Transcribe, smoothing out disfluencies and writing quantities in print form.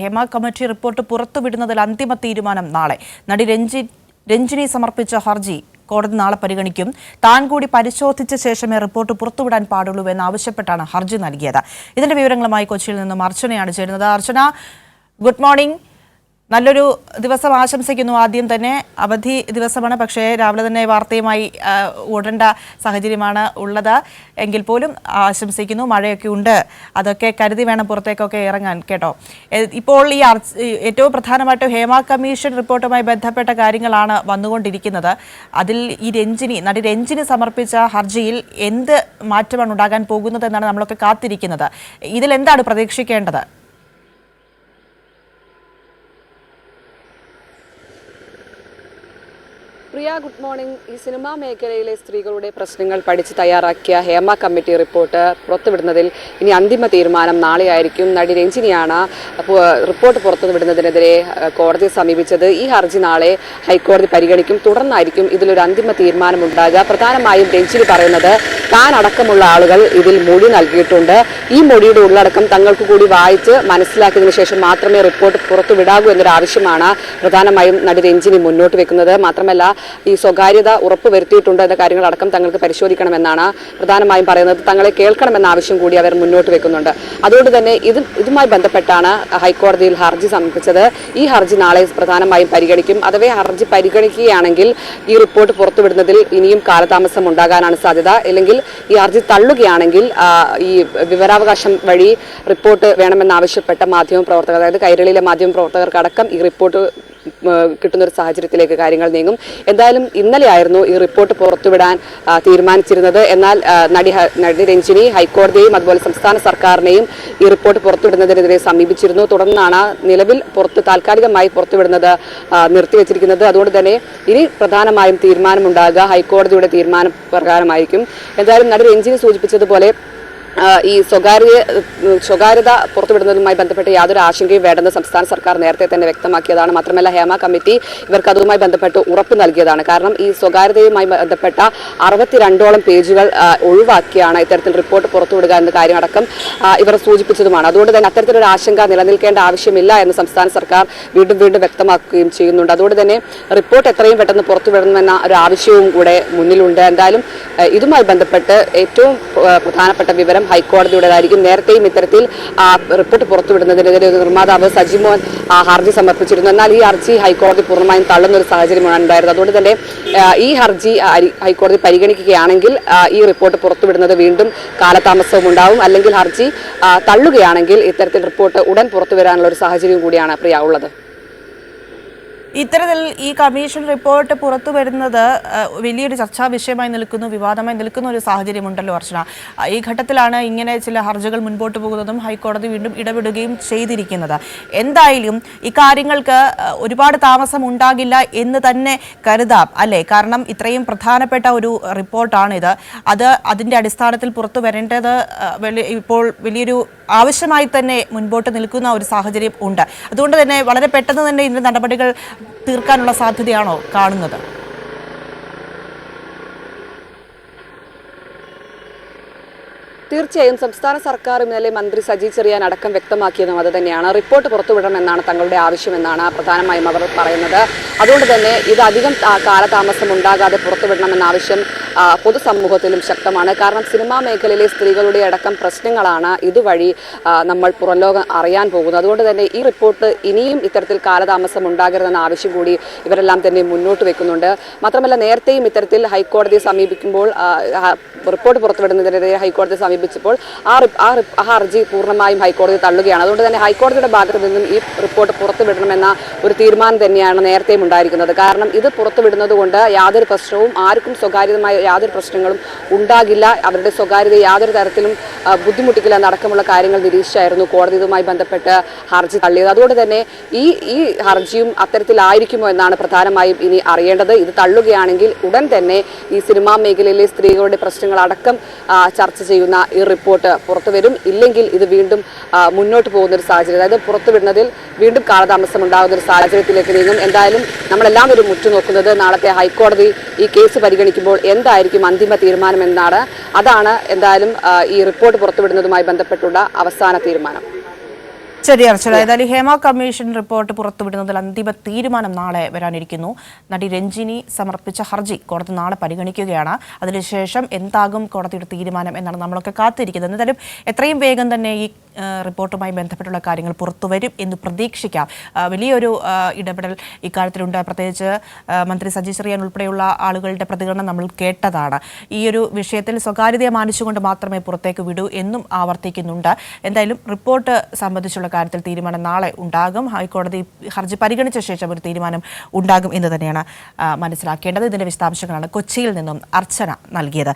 Hema committee report പുറത്തുവിടുന്നതിൽ അന്തിമ തീരുമാനം നാളെ. നടി രഞ്ജിനി സമർപ്പിച്ച ഹർജി കോടതി നാളെ പരിഗണിക്കും. താൻ കൂടി പരിശോധിച്ച ശേഷമേ റിപ്പോർട്ട് പുറത്തുവിടാൻ പാടുള്ളൂ എന്നാവശ്യപ്പെട്ടാണ് ഹർജി നൽകിയത്. ഇതിന്റെ വിവരങ്ങളുമായി കൊച്ചിയിൽ നിന്നും അർച്ചനയാണ് ചേരുന്നത്. അർച്ചന, ഗുഡ് മോർണിംഗ്. നല്ലൊരു ദിവസം ആശംസിക്കുന്നു. ആദ്യം തന്നെ അവധി ദിവസമാണ്, പക്ഷേ രാവിലെ തന്നെ വാർത്തയുമായി ഓടേണ്ട സാഹചര്യമാണ് ഉള്ളത്. എങ്കിൽ പോലും ആശംസിക്കുന്നു. മഴയൊക്കെ ഉണ്ട്, അതൊക്കെ കരുതി വേണം പുറത്തേക്കൊക്കെ ഇറങ്ങാൻ, കേട്ടോ. ഇപ്പോൾ ഈ ഏറ്റവും പ്രധാനമായിട്ടും ഹേമ കമ്മീഷൻ റിപ്പോർട്ടുമായി ബന്ധപ്പെട്ട കാര്യങ്ങളാണ് വന്നുകൊണ്ടിരിക്കുന്നത്. അതിൽ ഈ നടി രഞ്ജിനി സമർപ്പിച്ച ഹർജിയിൽ എന്ത് മാറ്റമാണ് ഉണ്ടാകാൻ പോകുന്നതെന്നാണ് നമ്മളൊക്കെ കാത്തിരിക്കുന്നത്. ഇതിലെന്താണ് പ്രതീക്ഷിക്കേണ്ടത്? പ്രിയ, ഗുഡ് മോർണിംഗ്. ഈ സിനിമാ മേഖലയിലെ സ്ത്രീകളുടെ പ്രശ്നങ്ങൾ പഠിച്ച് തയ്യാറാക്കിയ ഹേമ കമ്മിറ്റി റിപ്പോർട്ട് പുറത്തുവിടുന്നതിൽ ഇനി അന്തിമ തീരുമാനം നാളെയായിരിക്കും. നടി രഞ്ജിനിയാണ് റിപ്പോർട്ട് പുറത്തുവിടുന്നതിനെതിരെ കോടതിയെ സമീപിച്ചത്. ഈ ഹർജി നാളെ ഹൈക്കോടതി പരിഗണിക്കും. തുടർന്നായിരിക്കും ഇതിലൊരു അന്തിമ തീരുമാനം ഉണ്ടാകുക. പ്രധാനമായും രഞ്ജിനി പറയുന്നത് താൻ അടക്കമുള്ള ആളുകൾ ഇതിൽ മൊഴി നൽകിയിട്ടുണ്ട്. ഈ മൊഴിയുടെ ഉള്ളടക്കം തങ്ങൾക്ക് കൂടി വായിച്ച് മനസ്സിലാക്കിയതിനു ശേഷം മാത്രമേ റിപ്പോർട്ട് പുറത്തുവിടാകൂ എന്നൊരു ആവശ്യമാണ് പ്രധാനമായും നടി രഞ്ജിനി മുന്നോട്ട് വെക്കുന്നത്. മാത്രമല്ല, ഈ സ്വകാര്യത ഉറപ്പുവരുത്തിയിട്ടുണ്ട് എന്ന കാര്യങ്ങളടക്കം തങ്ങൾക്ക് പരിശോധിക്കണമെന്നാണ് പ്രധാനമായും പറയുന്നത്. തങ്ങളെ കേൾക്കണമെന്ന ആവശ്യം കൂടി അവർ മുന്നോട്ട് വെക്കുന്നുണ്ട്. അതുകൊണ്ട് തന്നെ ഇതുമായി ബന്ധപ്പെട്ടാണ് ഹൈക്കോടതിയിൽ ഹർജി സമർപ്പിച്ചത്. ഈ ഹർജി നാളെ പ്രധാനമായും പരിഗണിക്കും. അഥവാ ഹർജി പരിഗണിക്കുകയാണെങ്കിൽ ഈ റിപ്പോർട്ട് പുറത്തുവിടുന്നതിൽ ഇനിയും കാലതാമസം ഉണ്ടാകാനാണ് സാധ്യത. അല്ലെങ്കിൽ ഈ ഹർജി തള്ളുകയാണെങ്കിൽ ഈ വിവരാവകാശം വഴി റിപ്പോർട്ട് വേണമെന്നാവശ്യപ്പെട്ട മാധ്യമപ്രവർത്തകർ, അതായത് കൈരളിയിലെ മാധ്യമപ്രവർത്തകർക്കടക്കം ഈ റിപ്പോർട്ട് കിട്ടുന്നൊരു സാഹചര്യത്തിലേക്ക് കാര്യങ്ങൾ നീങ്ങും. എന്തായാലും ഇന്നലെയായിരുന്നു ഈ റിപ്പോർട്ട് പുറത്തുവിടാൻ തീരുമാനിച്ചിരുന്നത്. എന്നാൽ നടി രഞ്ജിനി ഹൈക്കോടതിയെയും അതുപോലെ സംസ്ഥാന സർക്കാരിനെയും ഈ റിപ്പോർട്ട് പുറത്തുവിടുന്നതിനെതിരെ സമീപിച്ചിരുന്നു. തുടർന്നാണ് നിലവിൽ താൽക്കാലികമായി പുറത്തുവിടുന്നത് നിർത്തിവെച്ചിരിക്കുന്നത്. അതുകൊണ്ട് തന്നെ ഇനി പ്രധാനമായും തീരുമാനമുണ്ടാകുക ഹൈക്കോടതിയുടെ തീരുമാന പ്രകാരമായിരിക്കും. എന്തായാലും നടി രഞ്ജിനി സൂചിപ്പിച്ചതുപോലെ ഈ സ്വകാര്യത പുറത്തുവിടുന്നതുമായി ബന്ധപ്പെട്ട് യാതൊരു ആശങ്കയും വേണ്ടെന്ന് സംസ്ഥാന സർക്കാർ നേരത്തെ തന്നെ വ്യക്തമാക്കിയതാണ്. മാത്രമല്ല, ഹേമ കമ്മിറ്റി ഇവർക്ക് അതുമായി ബന്ധപ്പെട്ട് ഉറപ്പ് നൽകിയതാണ്. കാരണം ഈ സ്വകാര്യതയുമായി ബന്ധപ്പെട്ട 62ഓളം പേജുകൾ ഒഴിവാക്കിയാണ് ഇത്തരത്തിൽ റിപ്പോർട്ട് പുറത്തുവിടുക എന്ന കാര്യമടക്കം ഇവർ സൂചിപ്പിച്ചതുമാണ്. അതുകൊണ്ട് തന്നെ അത്തരത്തിലൊരു ആശങ്ക നിലനിൽക്കേണ്ട ആവശ്യമില്ല എന്ന് സംസ്ഥാന സർക്കാർ വീണ്ടും വ്യക്തമാക്കുകയും ചെയ്യുന്നുണ്ട്. അതുകൊണ്ട് തന്നെ റിപ്പോർട്ട് എത്രയും പെട്ടെന്ന് പുറത്തുവിടണമെന്ന ഒരു ആവശ്യവും കൂടെ മുന്നിലുണ്ട്. എന്തായാലും ഇതുമായി ബന്ധപ്പെട്ട് ഏറ്റവും പ്രധാനപ്പെട്ട വിവരം ഹൈക്കോടതിയുടേതായിരിക്കും. നേരത്തെയും ഇത്തരത്തിൽ റിപ്പോർട്ട് പുറത്തുവിടുന്നതിനെതിരെ നിർമ്മാതാവ് സജിമോൻ ഹർജി സമർപ്പിച്ചിരുന്നു. എന്നാൽ ഈ ഹർജി ഹൈക്കോടതി പൂർണ്ണമായും തള്ളുന്ന ഒരു സാഹചര്യമാണ് ഉണ്ടായിരുന്നത്. അതുകൊണ്ട് തന്നെ ഈ ഹർജി ഹൈക്കോടതി പരിഗണിക്കുകയാണെങ്കിൽ ഈ റിപ്പോർട്ട് പുറത്തുവിടുന്നത് വീണ്ടും കാലതാമസവും ഉണ്ടാവും. അല്ലെങ്കിൽ ഹർജി തള്ളുകയാണെങ്കിൽ ഇത്തരത്തിൽ റിപ്പോർട്ട് ഉടൻ പുറത്തുവരാനുള്ള ഒരു സാഹചര്യം കൂടിയാണ് പ്രിയ ഉള്ളത്. ഇത്തരത്തിൽ ഈ കമ്മീഷൻ റിപ്പോർട്ട് പുറത്തു വരുന്നത് വലിയൊരു ചർച്ചാ വിഷയമായി നിൽക്കുന്നു, വിവാദമായി നിൽക്കുന്ന ഒരു സാഹചര്യമുണ്ടല്ലോ അർച്ചന. ഈ ഘട്ടത്തിലാണ് ഇങ്ങനെ ചില ഹർജികൾ മുൻപോട്ട് പോകുന്നതും ഹൈക്കോടതി വീണ്ടും ഇടപെടുകയും ചെയ്തിരിക്കുന്നത്. എന്തായാലും ഇക്കാര്യങ്ങൾക്ക് ഒരുപാട് താമസം ഉണ്ടാകില്ല എന്ന് തന്നെ കരുതാം, അല്ലേ? കാരണം ഇത്രയും പ്രധാനപ്പെട്ട ഒരു റിപ്പോർട്ടാണിത്. അതിൻ്റെ അടിസ്ഥാനത്തിൽ പുറത്തു വരേണ്ടത് ഇപ്പോൾ വലിയൊരു ആവശ്യമായി തന്നെ മുൻപോട്ട് നിൽക്കുന്ന ഒരു സാഹചര്യം ഉണ്ട്. അതുകൊണ്ട് തന്നെ വളരെ പെട്ടെന്ന് തന്നെ ഇതിൻ്റെ നടപടികൾ തീർക്കാനുള്ള സാധ്യതയാണോ കാണുന്നത്? തീർച്ചയായും സംസ്ഥാന സർക്കാർ ഇന്നലെ മന്ത്രി സജി ചെറിയാൻ അടക്കം വ്യക്തമാക്കിയതും അത് തന്നെയാണ്. റിപ്പോർട്ട് പുറത്തുവിടണമെന്നാണ് തങ്ങളുടെ ആവശ്യമെന്നാണ് പ്രധാനമായും അവർ പറയുന്നത്. അതുകൊണ്ട് തന്നെ ഇത് അധികം കാലതാമസം ഉണ്ടാകാതെ പുറത്തുവിടണമെന്ന ആവശ്യം പൊതുസമൂഹത്തിലും ശക്തമാണ്. കാരണം സിനിമാ മേഖലയിലെ സ്ത്രീകളുടെ അടക്കം പ്രശ്നങ്ങളാണ് ഇതുവഴി നമ്മൾ പുറംലോകം അറിയാൻ പോകുന്നത്. അതുകൊണ്ട് തന്നെ ഈ റിപ്പോർട്ട് ഇനിയും ഇത്തരത്തിൽ കാലതാമസം ഉണ്ടാകരുതെന്ന ആവശ്യം കൂടി ഇവരെല്ലാം തന്നെ മുന്നോട്ട് വെക്കുന്നുണ്ട്. മാത്രമല്ല, നേരത്തെയും ഇത്തരത്തിൽ ഹൈക്കോടതിയെ സമീപിക്കുമ്പോൾ റിപ്പോർട്ട് പുറത്തുവിടുന്നതിനെതിരെ ഹൈക്കോടതിയെ സമീപിച്ചപ്പോൾ ആ ഹർജി പൂർണ്ണമായും ഹൈക്കോടതി തള്ളുകയാണ്. അതുകൊണ്ട് തന്നെ ഹൈക്കോടതിയുടെ ഭാഗത്തു നിന്നും ഈ റിപ്പോർട്ട് പുറത്തുവിടണമെന്ന ഒരു തീരുമാനം തന്നെയാണ് നേരത്തെയും ഉണ്ടായിരിക്കുന്നത്. കാരണം ഇത് പുറത്തുവിടുന്നത് കൊണ്ട് യാതൊരു പ്രശ്നവും ആർക്കും സ്വകാര്യമായ യാതൊരു പ്രശ്നങ്ങളും ഉണ്ടാകില്ല, അവരുടെ സ്വകാര്യത യാതൊരു തരത്തിലും ബുദ്ധിമുട്ടിക്കില്ല എന്നടക്കമുള്ള കാര്യങ്ങൾ നിരീക്ഷിച്ചായിരുന്നു കോടതി ഇതുമായി ബന്ധപ്പെട്ട് ഹർജി തള്ളിയത്. അതുകൊണ്ട് തന്നെ ഈ ഹർജിയും അത്തരത്തിലായിരിക്കുമോ എന്നാണ് പ്രധാനമായും ഇനി അറിയേണ്ടത്. ഇത് തള്ളുകയാണെങ്കിൽ ഉടൻ തന്നെ ഈ സിനിമാ മേഖലയിലെ സ്ത്രീകളുടെ പ്രശ്നങ്ങളടക്കം ചർച്ച ചെയ്യുന്ന ഈ റിപ്പോർട്ട് പുറത്തുവരും. ഇല്ലെങ്കിൽ ഇത് വീണ്ടും മുന്നോട്ട് പോകുന്ന ഒരു സാഹചര്യം, അതായത് പുറത്തുവിടുന്നതിൽ വീണ്ടും കാലതാമസം ഉണ്ടാകുന്ന ഒരു സാഹചര്യത്തിലേക്ക് നീങ്ങും. എന്തായാലും നമ്മളെല്ലാവരും ഉറ്റുനോക്കുന്നത് നാളത്തെ ഹൈക്കോടതി ഈ കേസ് പരിഗണിക്കുമ്പോൾ എന്തായിരിക്കും അന്തിമ തീരുമാനം എന്നാണ്. അതാണ് എന്തായാലും ഈ റിപ്പോർട്ട് പുറത്തുവിടുന്നതുമായി ബന്ധപ്പെട്ടുള്ള അവസാന തീരുമാനം. ശരി അർച്ചന, ഏതായാലും ഹേമ കമ്മീഷൻ റിപ്പോർട്ട് പുറത്തുവിടുന്നതിൽ അന്തിമ തീരുമാനം നാളെ വരാനിരിക്കുന്നു. നടി രഞ്ജിനി സമർപ്പിച്ച ഹർജി കോടതി നാളെ പരിഗണിക്കുകയാണ്. അതിനുശേഷം എന്താകും കോടതിയുടെ തീരുമാനം എന്നാണ് നമ്മളൊക്കെ കാത്തിരിക്കുന്നത്. എന്തായാലും എത്രയും വേഗം തന്നെ ഈ റിപ്പോർട്ടുമായി ബന്ധപ്പെട്ടുള്ള കാര്യങ്ങൾ പുറത്തുവരും എന്ന് പ്രതീക്ഷിക്കാം. വലിയൊരു ഇടപെടൽ ഇക്കാര്യത്തിലുണ്ട്. പ്രത്യേകിച്ച് മന്ത്രി സജി ചെറിയാൻ ഉൾപ്പെടെയുള്ള ആളുകളുടെ പ്രതികരണം നമ്മൾ കേട്ടതാണ്. ഈ ഒരു വിഷയത്തിൽ സ്വകാര്യതയെ മാനിച്ചുകൊണ്ട് മാത്രമേ പുറത്തേക്ക് വിടൂ എന്നും ആവർത്തിക്കുന്നുണ്ട്. എന്തായാലും റിപ്പോർട്ട് സംബന്ധിച്ചുള്ള കാര്യത്തിൽ തീരുമാനം നാളെ ഉണ്ടാകും. ഹൈക്കോടതി ഹർജി പരിഗണിച്ച ശേഷം ഒരു തീരുമാനം ഉണ്ടാകും എന്ന് തന്നെയാണ് മനസ്സിലാക്കേണ്ടത്. ഇതിന്റെ വിശദാംശങ്ങളാണ് കൊച്ചിയിൽ നിന്നും അർച്ചന നൽകിയത്.